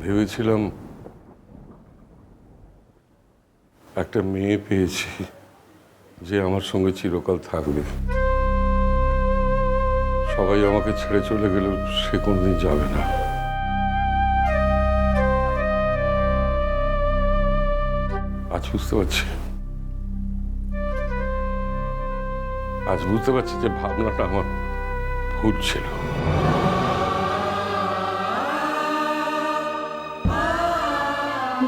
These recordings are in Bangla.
ভেবেছিলাম একটা মেয়ে পেয়েছি যে আমার সঙ্গে চিরকাল থাকবে। সবাই আমাকে ছেড়ে চলে গেলেও সে কোনোদিন যাবে না। আজ বুঝতে পারছি যে ভাবনাটা আমার ভুল ছিল।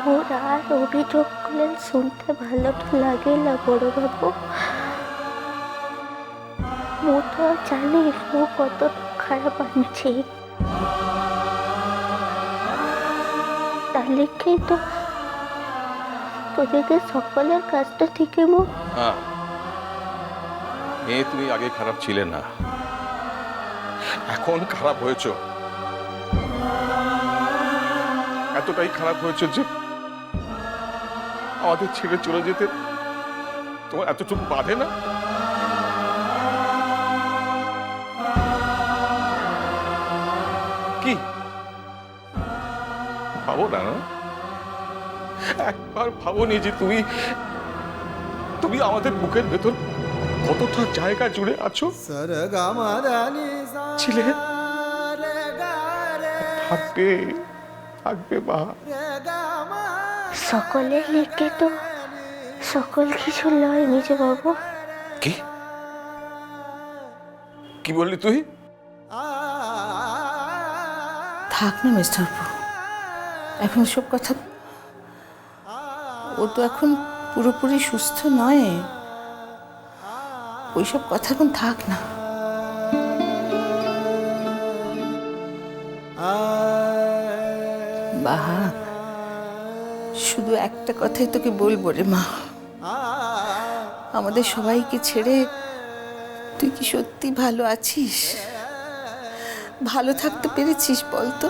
মোর আর অভিযোগগুলো শুনতে ভালো লাগে না বড়বাবু। মো তো জানিস মো কত খারাপ আনছি, তাহলে কি তো তোদেরকে সকলের কাজটা থেকে মো। মেয়ে তুমি আগে খারাপ ছিলে না, এখন খারাপ হয়েছ। এতটাই খারাপ হয়েছে যে আমাদের ছেড়ে চলে যেতে তোমার এতটুকু বাধে না? কি ভাবো না? একবার ভাবোনি যে তুমি তুমি আমাদের বুকের ভেতর কতটা জায়গা জুড়ে আছো? ছিলে, থাকবে থাকবে মা। সকলের লিখে তো সকল কিছু লয় নিজে বাবু। কি কি বললি তুই? থাক না মিস্টার পু, এখন সব কথা। ও তো এখন পুরোপুরি সুস্থ নয়, ওইসব কথা এখন থাক না। বাহা, শুধু একটা কথাই তোকে বলবো রে মা, আমাদের সবাইকে ছেড়ে তুই কি সত্যি ভালো আছিস? ভালো থাকতে পেরেছিস বলতো?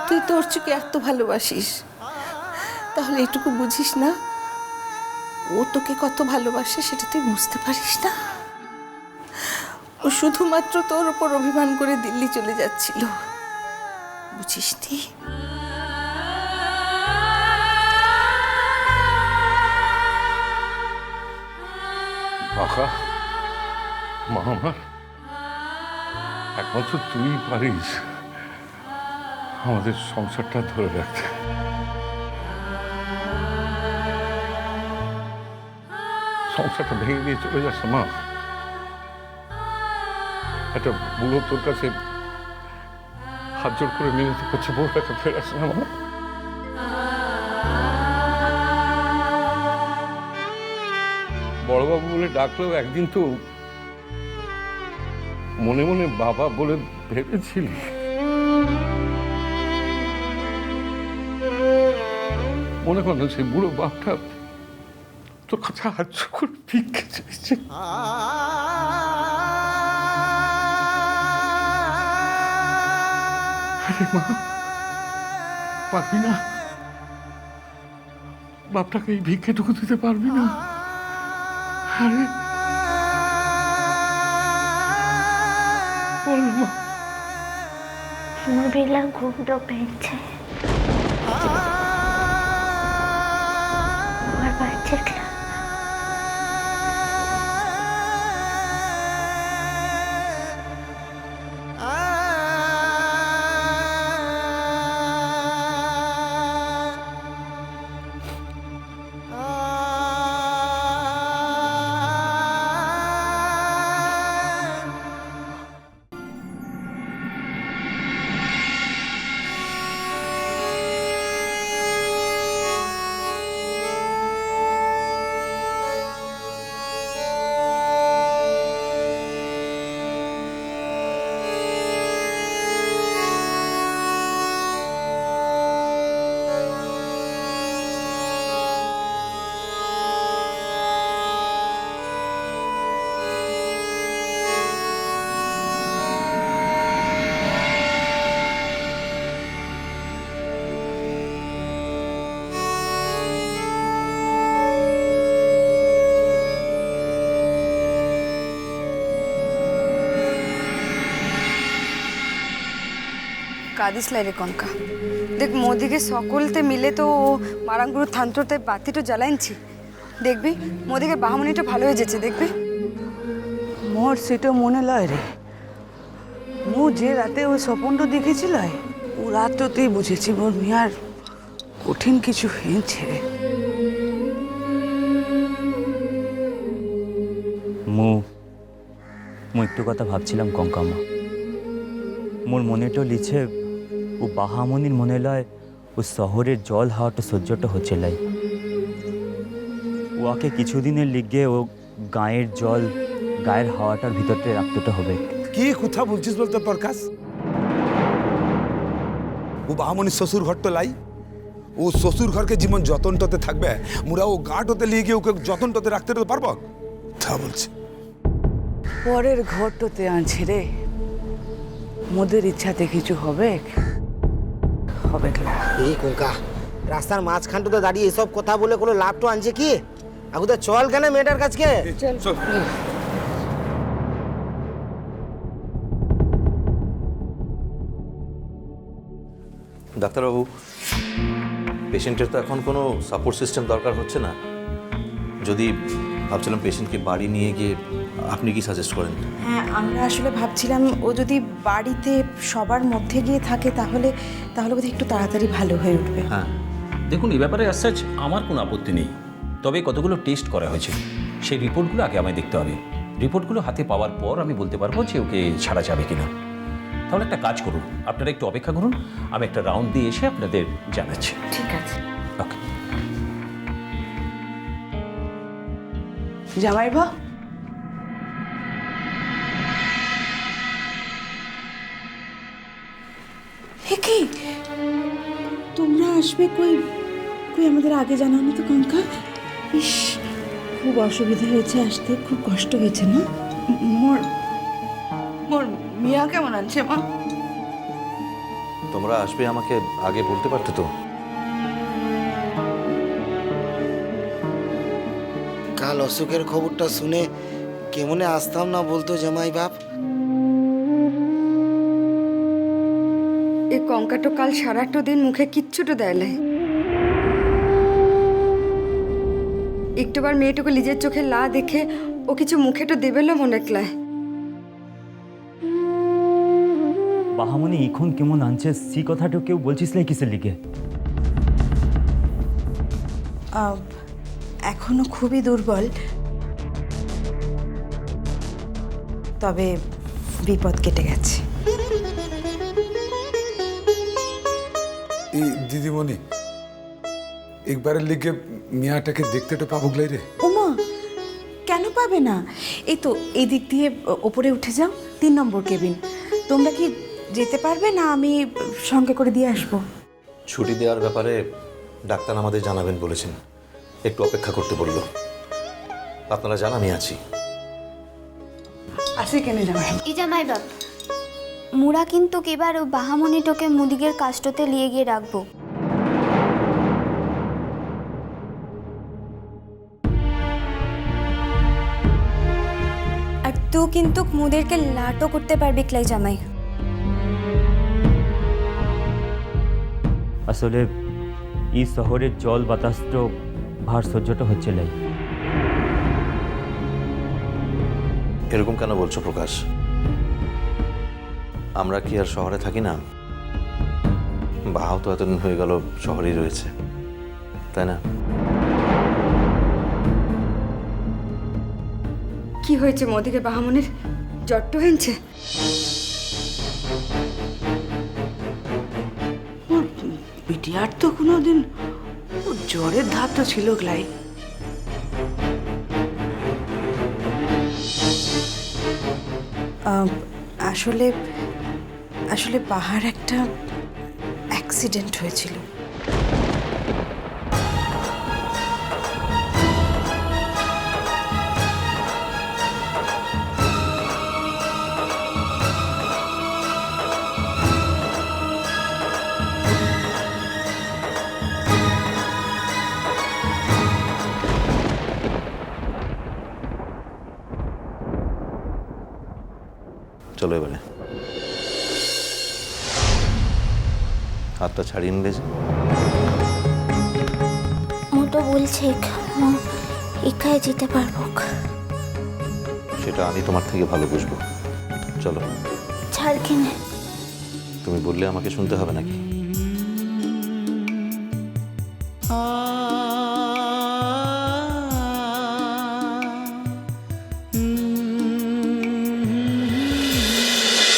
তুই তোর চোখে এত ভালোবাসিস, তাহলে এটুকু বুঝিস না ও তোকে কত ভালোবাসে? সেটা তুই বুঝতে পারিস না? ও শুধুমাত্র তোর ওপর অভিমান করে দিল্লি চলে যাচ্ছিল, বুঝিস নি? আহা মা, আমার একমাত্র তুই পারিস আমাদের সংসারটা ধরে রাখতে। সংসারটা ভেঙে দিয়ে চলে যাস মা। একটা বুড়ো তোর কাছে হাত জোড় করে মিনতি করছে, বউটাকে ফেরাস না মা। বড়বাবু বলে ডাকলেও একদিন তো মনে মনে বাবা বলে ভেবেছিলি। মনে কর না সেই বুড়ো বাপটা তোর কাছে হাত জোড় করে ভিক্ষে চাইছে। আরে মা, পারবি না? বাপটাকে এই ভিক্ষেটুকু দিতে পারবি না? আরে বল মা। আমার বেলা ঘুমটা পেয়েছে, আমার বাচ্চাটা কাঁদিস লাই রে কনকা। দেখ মোদিকে সকলতে মিলে তো ও মারাঙ্গুরু থান্ত্রতে বাতিটা জ্বালাইনছি। দেখবি মোদিকে বাহামনিটা ভালো হয়ে যাচ্ছে দেখবি। মোর সেটা মনে লয় রে। মু যে রাতে ওই স্বপনটা দেখেছিল ও রাতটাতেই বুঝেছি মোর মিয়ার কঠিন কিছু হয়েছে রে। মু একটু কথা ভাবছিলাম কঙ্কামা। মোর মনেটো লিছে ও বাহামনির মনে লয় ও শহরের জল হাওয়াটা সহ্যটা হচ্ছে লাই। ওকে কিছুদিনের লিগে ও গায়ের জল গায়ের হাওয়াটার ভিতরতে রাখতে হবে। কি কথা বলছিস বলতো প্রকাশ? ও বাহামনির শ্বশুর ঘর তো লাই, ও শ্বশুর ঘরকে জীবন যতনটাতে থাকবে মুরা ও গাঁটতে লিয়ে গিয়ে ওকে যতনটাতে রাখতে তো পারবো? তা বলছে পরের ঘরটাতে আনছে রে। মোদের ইচ্ছাতে কিছু হবে হবে না। এই কোকা রাস্তার মাঝখানটাতে দাঁড়িয়ে এসব কথা বলে কোনো লাভ তো আনছে কি? আগুদা চল কেন মেয়েটার কাছকে। চল। ডাক্তারবাবু, পেশেন্টের তো এখন কোনো সাপোর্ট সিস্টেম দরকার হচ্ছে না। যদি ভাবছিলাম পেশেন্টকে বাড়ি নিয়ে গিয়ে, আপনি কি সাজেস্ট করেন? হ্যাঁ, আমরা আসলে ভাবছিলাম ও যদি বাড়িতে সবার মধ্যে গিয়ে থাকে তাহলে বোধহয় একটু তাড়াতাড়ি ভালো হয়ে উঠবে। হ্যাঁ, দেখুন এই ব্যাপারে আসাজ আমার কোনো আপত্তি নেই, তবে কতগুলো টেস্ট করা হয়েছে সেই রিপোর্টগুলো আগে আমায় দেখতে হবে। রিপোর্টগুলো হাতে পাওয়ার পর আমি বলতে পারবো যে ওকে ছাড়া যাবে কিনা। তাহলে একটা কাজ করুন, আপনারা একটু অপেক্ষা করুন, আমি একটা রাউন্ড দিয়ে এসে আপনাদের জানাচ্ছি। ঠিক আছে। ওকে। জামাই বা হে কি তোমরা আসবে? কই আমাদের আগে জানাওনি তো কঙ্কা। ইস, খুব অসুবিধা হয়েছে আসতে, খুব কষ্ট হয়েছে না? মোর মিয়া কেমন আছে মা? তোমরা আসবে আমাকে আগে বলতে পারতে তো। কাল অসুখের খবরটা শুনে কেমনে আসতাম না বলতো জামাই বাপ। এই কঙ্কাটো কাল সারাটো দিন মুখে কিচ্ছুটো দেয় নাই। একটুবার মেয়েটুকু নিজের চোখে লা দেখে ও কিছু মুখেটো দেবেলো মনে ক্লায়। বাহামনি এখন কেমন আনছে সি কথাটা কেউ বলছিস লাই কিসের লিগে? এখনো খুবই দুর্বল, তবে বিপদ কেটে গেছে। এই দিদিমণি একবারের লিগে মিয়াটাকে দেখতে তো পাবো গলাই রে। ওমা, কেন পাবে না? এই তো এই দিক দিয়ে ওপরে উঠে যাও, 3 নম্বর কেবিন। তোমরা কি যেতে পারবে না? আমি সঙ্গে করে দিয়ে আসবো। ছুটি দেওয়ার ব্যাপারে ডাক্তার আমাদের জানাবেন বলেছেন, একটু অপেক্ষা করতে বলল। আপনারা জান আমি আছি। আসে কেন জামাই? ই জামাই বাপ, মুরা কিন্তু এবার ও বাহামনিটোকে মুদিগের কাস্টতে লিয়ে গিয়ে রাখবো। আর তুই কিন্তু মুদেরকে লাটও করতে পারবি ক্লাই জামাই। আসলে এই শহরের জল বাতাস তো ভার সহ্যটা হচ্ছে লাই। এরকম কেন বলছো প্রকাশ? আমরা কি আর শহরে থাকি না? বাহাও তো এতদিন হয়ে গেল শহরেই রয়েছে, তাই না? কি হয়েছে মোদিকে বাহামনির? জট্ট হয়েছে? বিটিয়ার তো কোনোদিন জ্বরের ধাপ তো ছিল গ্লাই। আসলে বাহার একটা অ্যাক্সিডেন্ট হয়েছিল। চলো এবারে। হাতটা ছাড়িয়ে নিলে যে? মোটো বলছে একাই যেতে পারবো। সেটা আমি তোমার থেকে ভালো বুঝবো। চলো। ছাড় কিনে তুমি বললে আমাকে শুনতে হবে নাকি?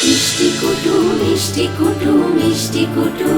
মিষ্টি কুটু মিষ্টি কুটু মিষ্টি কুটু